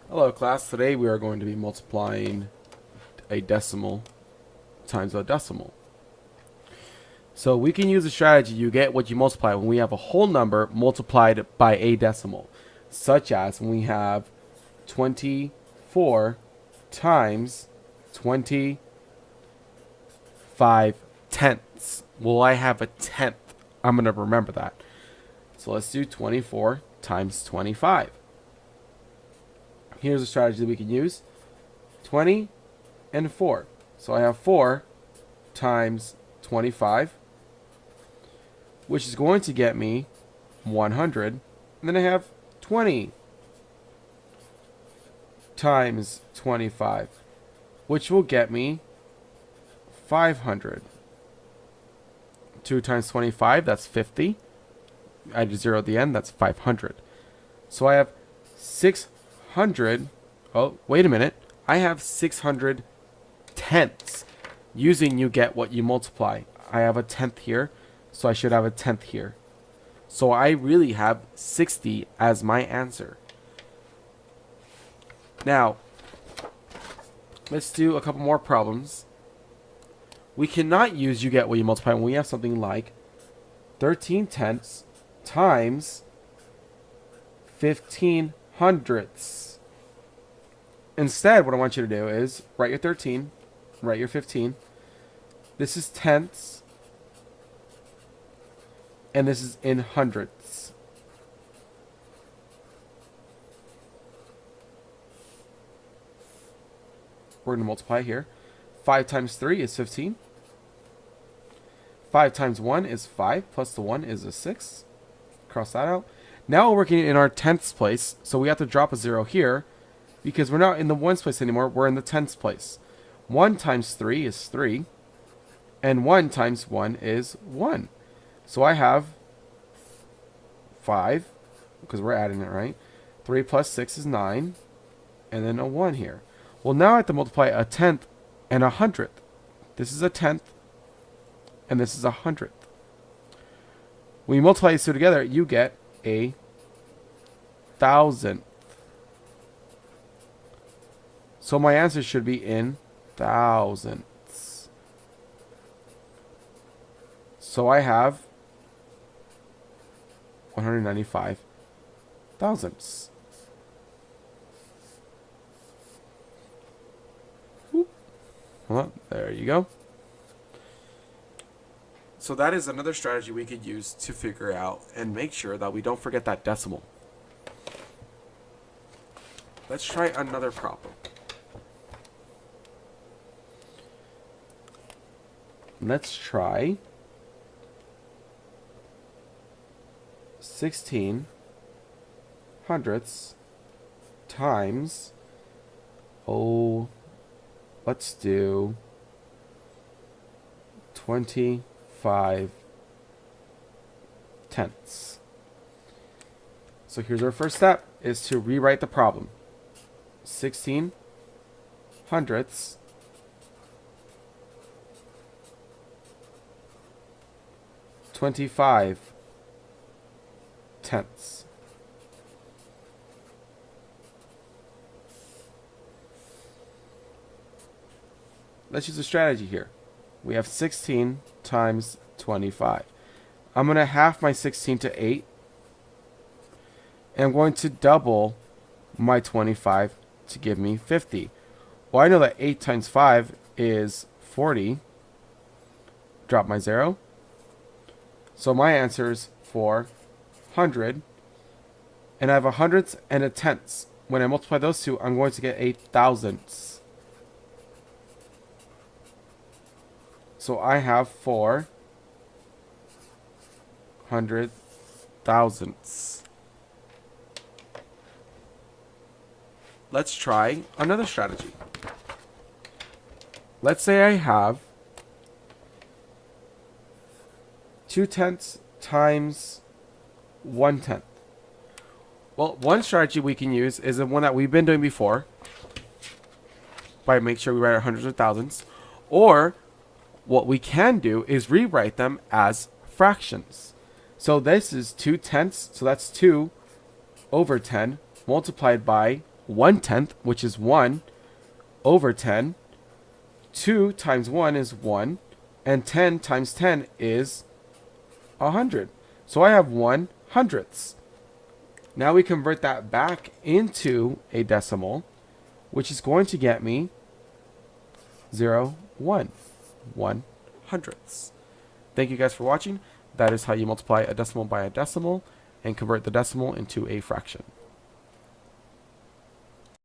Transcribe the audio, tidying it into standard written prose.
Hello class, today we are going to be multiplying a decimal times a decimal. So we can use a strategy, you get what you multiply when we have a whole number multiplied by a decimal. Such as when we have 24 times 25 tenths. Well, I have a tenth. I'm going to remember that. So let's do 24 times 25. Here's a strategy that we can use. 20 and 4. So I have 4 times 25, which is going to get me 100. And then I have 20 times 25, which will get me 500. 2 times 25, that's 50. Add a 0 at the end, that's 500. So I have 600. Oh, wait a minute. I have 600 tenths. Using you get what you multiply. I have a tenth here, so I should have a tenth here. So I really have 60 as my answer. Now, let's do a couple more problems. We cannot use you get what you multiply when we have something like 13 tenths times 15 hundredths. Instead, what I want you to do is write your 13, write your 15. This is tenths, and this is in hundredths. We're going to multiply here. 5 times 3 is 15. 5 times 1 is 5, plus the 1 is a 6. Cross that out. Now we're working in our tenths place, so we have to drop a 0 here, because we're not in the ones place anymore, we're in the tenths place. 1 times 3 is 3, and 1 times 1 is 1. So I have 5, because we're adding it, right? 3 plus 6 is 9, and then a 1 here. Well, now I have to multiply a tenth and a hundredth. This is a tenth, and this is a hundredth. When you multiply these two together, you get a thousandth. So my answer should be in thousandths. So I have 195 thousandths. Hold on. There you go. So that is another strategy we could use to figure out and make sure that we don't forget that decimal. Let's try another problem. Let's try 16 hundredths times, let's do 25 tenths. So here's our first step, is to rewrite the problem. 16 hundredths (25 tenths). Let's use a strategy here. We have 16 times 25. I'm going to half my 16 to 8. And I'm going to double my 25 to give me 50. Well, I know that 8 times 5 is 40. Drop my 0. So my answer is 400. And I have a hundredths and a tenths. When I multiply those two, I'm going to get a thousandths. So I have 400 thousandths. Let's try another strategy. Let's say I have 2 tenths times 1 tenth. Well, one strategy we can use is the one that we've been doing before, by make sure we write our hundreds or thousands, or what we can do is rewrite them as fractions. So this is 2 tenths, so that's 2 over 10 multiplied by 1/10, which is 1 over 10. 2 times 1 is 1. And 10 times 10 is 100. So I have 1/100ths. Now we convert that back into a decimal, which is going to get me 0, 1. 1/100ths. Thank you guys for watching. That is how you multiply a decimal by a decimal and convert the decimal into a fraction.